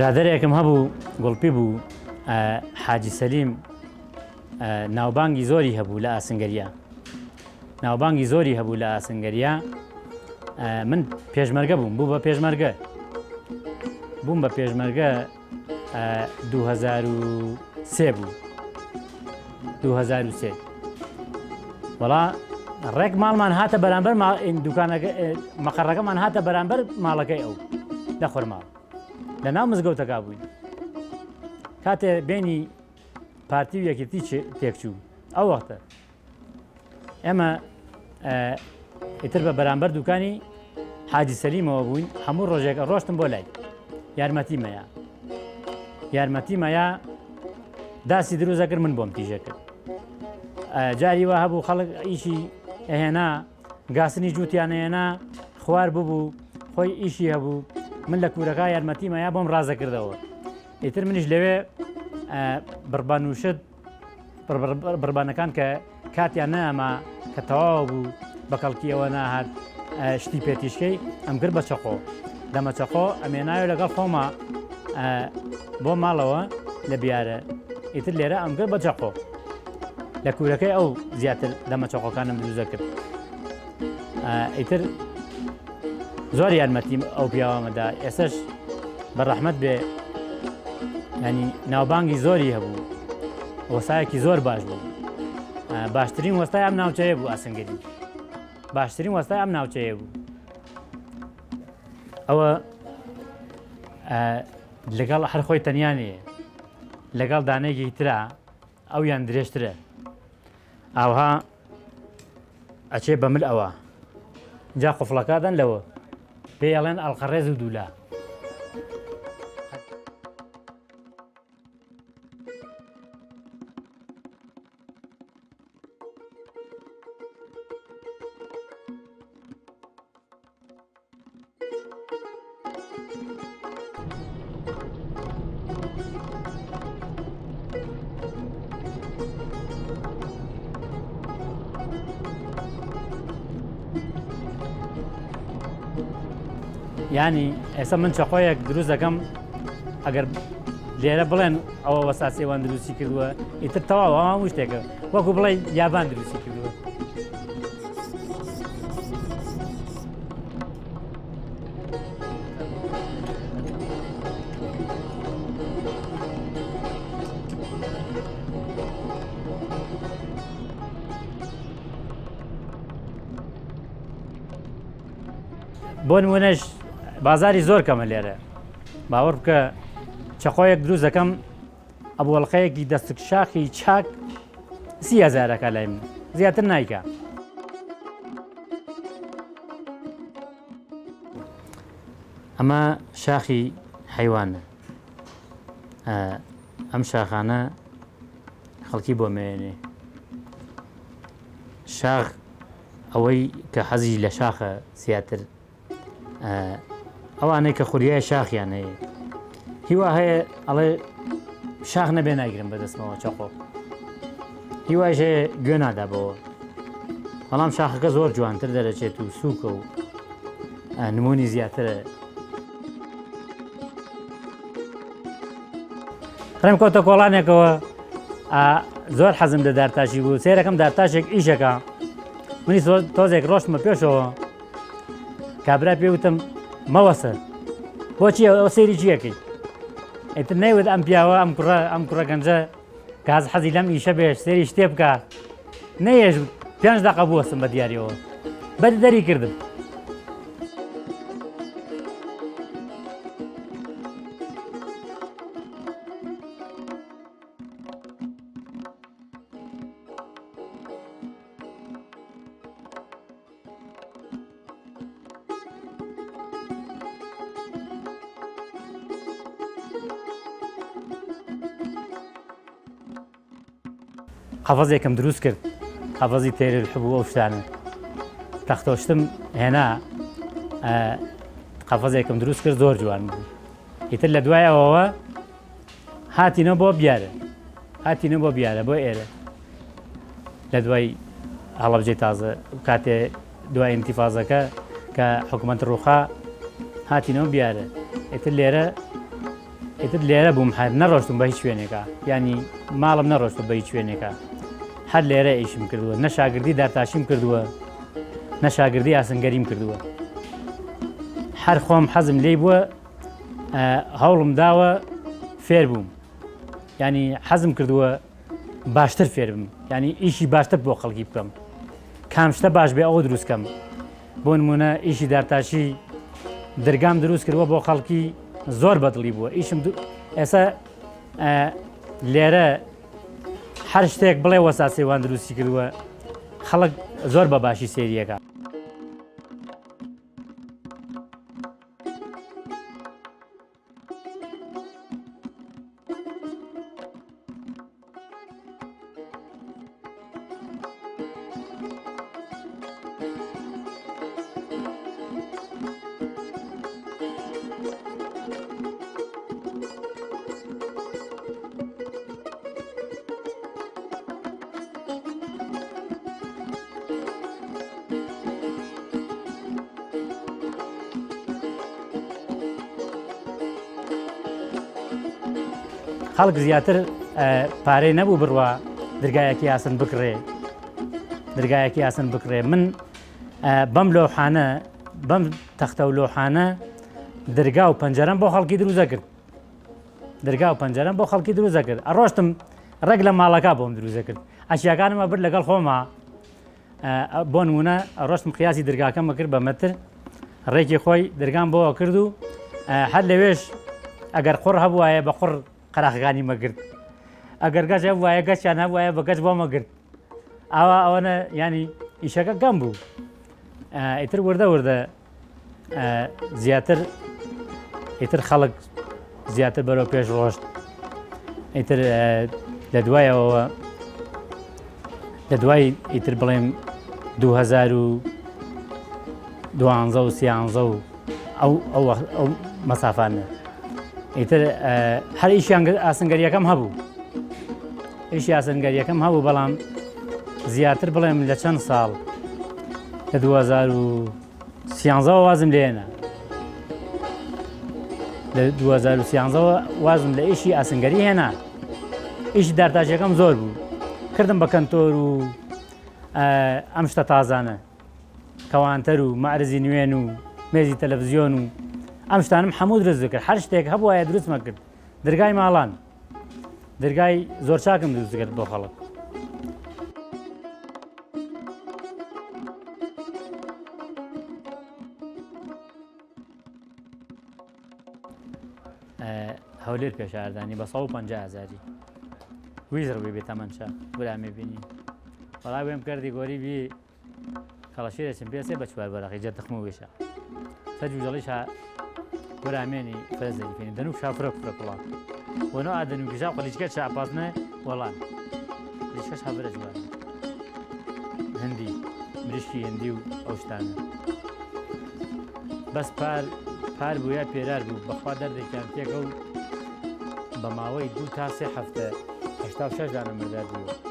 برادەرێکم هەبوو گوڵپی بوو حاجی سەلیم ناوبانگی زۆری هەبوو لە ئاسنگەریە ناوبانگی زۆری هەبوو لە ئاسنگەریە من پێشمەرگە بووم بوو بە پێشمەرگە بووم بە پێشمەرگە 2003 بوو 2003 وەڵا ڕێک ماڵمان هاتە بەرامبەر مەقەڕەکەمان هاتە بەرامبەر ماڵەکەی ئەو لە خۆرماڵ لە ناو مزگەوتەکە بووین کاتێ بینی پارتی و یەکێتی تێکچوو ئەو وەختە ئێمە ئیتر بە بەرامبەر دوکانی حاجی سەلیمەوە بووین هەموو ڕۆژێکە ڕۆشتم بۆ لای یارمەتیمەیە داسی دروست کرد من بۆم تیژە کرد جاری وا هەبوو خەڵک ئیشی ئەهێنا گاسنی جووتیانەهێنا خوار ببوو خۆی ئیشی هەبوو من لە کوورەکە یارمەتیمەیە بۆم ڕازە کردەوە ئیتر منیش لەوێ بڕبانوشت بڕبانەکان کە کاتیان نەما کە تەواو بوو بە کەڵکیەوە ناهات شتی پێتیشکەی ئەم کرد بە چەقۆ دەمە چەقۆ ئەمێناوە لەگەڵ خۆمە بۆ ماڵەوە لە بیارە ئیتر لێرە ئەم کرد بە چەقۆ لە کوورەکەی ئەو زیاتر دەمە چەقۆکانم دروزە کرد ئیتر زۆر یارمەتیم ئەو پیاوەمەدا ئێسش بە ڕەحمەت بێ ینی ناوبانگی زۆری هەبوو وەسایەکی زۆر باش بوو باشترین وەستای ئەم ناوچەیە بوو ئاسنگەری باشترین وەستای ئەم ناوچەیە بوو ئەوە لەگەڵ هەر خۆی تەنیانەیە لەگەڵ دانەیەکی ترا ئەویان درێژترە ئاوها ئەچێ بەمل ئەوە جا قوفڵەکەدەن لەوە پێ ئەڵێن ئەڵقەڕێز و دوولا ینی ئێستا من چەقۆیەک دروست دەکەم ئەگەر لێرە بڵێن ئەوە وەساسیێوان دروستی کردووە ئیتر تەواو هەموو شتێکە وەکو بڵێ یابان دروستی کردووە بۆ نمونەش بازاری زۆر کەمە لێرە باوەڕ بکە چەقۆیەک دروست دەکەم ئەبوڵقەیەکی دەستک شاخی چاک 30,000ەکە لای من زیاتر نایکە ئەمە شاخی حەیوانە ئەم شاخانە خەڵکی بۆ مێنێ شاخ ئەوەی کە حەزی لە شاخە زیاتر ئەوانەی کە خوریای شاخیان هەیە هیوا هەیە ئەڵێ شاخ نەبێ ناگرم بەدەستمەوە چەقۆ هیوایش هەیە گوێ نادابەوە بەڵام شاخەکە زۆر جوانتر دەرەچێت و سووکە و نمونی زیاترە خڕێم کۆتە کۆڵانێکەوە زۆر حەزم لە دارتاشی بوو سێرەکەم دارتاشێک ئیشەکە منی تۆزێک ڕۆشتمە پێشەوە کابرا پێوتم مەوەسە بۆچی ئەوە سەیری چیەکەی ئیتر نەیوت ئەم پیاوە ئەم کوڕە گەنجە کاز حەزی لەم ئیشە بێش سێری شتێ بکە نەیەش 5 دقە بوەستم بە دیاریەوە بەد دەری کردم حەفەزێکم دروست کرد حەفەزی تێرل حبوو ئەو شتانە تەختۆشتم هێنا قەفەزێکم دروست کرد زۆر جوان بوو ئیتر لە دوایەوەوە هاتینە بۆ بیارە بۆ ئێرە لە دوای هەڵەبجەی تازە کاتێ دوای ئینتیفازەکە کە حکوومەت ڕووخا هاتینەوە بیارە ئیتر لێرە ئیتر لێرە بووم نەڕۆشتم بە هیچ شوێنێکە ینی ماڵم نەڕۆشتە بە هیچ شوێنێکە هەر لێرە ئیشم کردووە نە شاگردی دارتاشیم کردووە نە شاگردی ئاسنگەریم کردووە هەر خۆم حەزم لێی بووە هەوڵم داوە فێر بووم ینی حەزم کردووە باشتر فێر بم ینی ئیشی باشتر بۆ خەڵکی بکەم کام شتە باش بێ ئەوە دروستکەم بۆ نمونە ئیشی دارتاشی دەرگام دروست کردووە بۆ خەڵکی زۆر بەدڵی بووە ئیشم ئێستا لێرە هەر شتێک بڵێ وەساسێوان دروستی کردووە خەڵک زۆر بە باشی سێریەکە خەڵک زیاتر پارەی نەبوو بڕوە دەرگایەکی یاسن بکڕێ دەرگایەکی یاسن بکڕێ من بەم لۆحانە بەم تەختە و لۆحانە دەرگا و پەنجەرەم بۆ خەڵکی دروستە کرد دەرگا و پەنجەرەم بۆ خەڵکی دروستە کرد ئەڕۆشتم ڕێک لە ماڵەکە بۆم دروستە کرد ئەشیاکانمە برد لەگەڵ خۆمە بۆ نمونە ڕۆشتم قیاسی دەرگاکەمە کرد بە مەتر ڕێکی خۆی دەرگام بۆەوە کرد و هەر لەوێش ئەگەر قوڕ هەبوایە بە قوڕ قەراخەکانی مەگرت ئەگەر گەش وایە گەشتیان هەبوایە بە گەشت بۆ مەگرت ئەوەنە ینی ئیشەکە گەم بوو ئیتر وردە وردە زیاتر ئیتر خەڵک زیاتر بەرەو پێش ڕۆشت ئیتر لە دوایەوە لە دوای ئیتر بڵێم 2012 و 13 و ئەو مەسافانە ئیتر هەر ئیشیان ئاسنگەریەکەم هەبوو ئیشی ئاسنگەریەکەم هەبوو بەڵام زیاتر بڵێم لە چەند ساڵ لە 2013 وازم لێنە لە 2013 وازم لە ئیشی ئاسنگەری هێنا ئیشی دارتاشیەکەم زۆر بوو کردم بە کەنتۆر و ئەم شتە تازانە کەوانتەر و مەعرزی نوێن و مێزی تەلەڤیزیۆن و ئەم شتانم هەموو دروست کرد هەر شتێک هەبوایە دروستمە کرد دەرگای ماڵان دەرگای زۆر چاکم دروست کرد بۆ خەڵک هەولێر پێشاردانی بە 150,000 ویزر بێ تەمەنچە برامێ بینی بەڵای وێم کردی گۆری بی خەڵەشێرەچم پێسێ بە چوار بەرەقی جە تخم و وێشە سەرجوجەڵیشە برامێنی فەرزەریفێنی دەنوو شافرە کوڕە کوڵات وەنەوە ئادەنوکیشا قەلیچکە چاپاسنە وەڵان لیچکەش هەبرە جوان هەندی مریشکی هەندی و ئەو شتانە بەس پار بوو یا پێرار بوو بەخوا دەردێکیان تێکە و بە ماوەی 2 تا 3 هەفتە 86 دانە مەردار بووە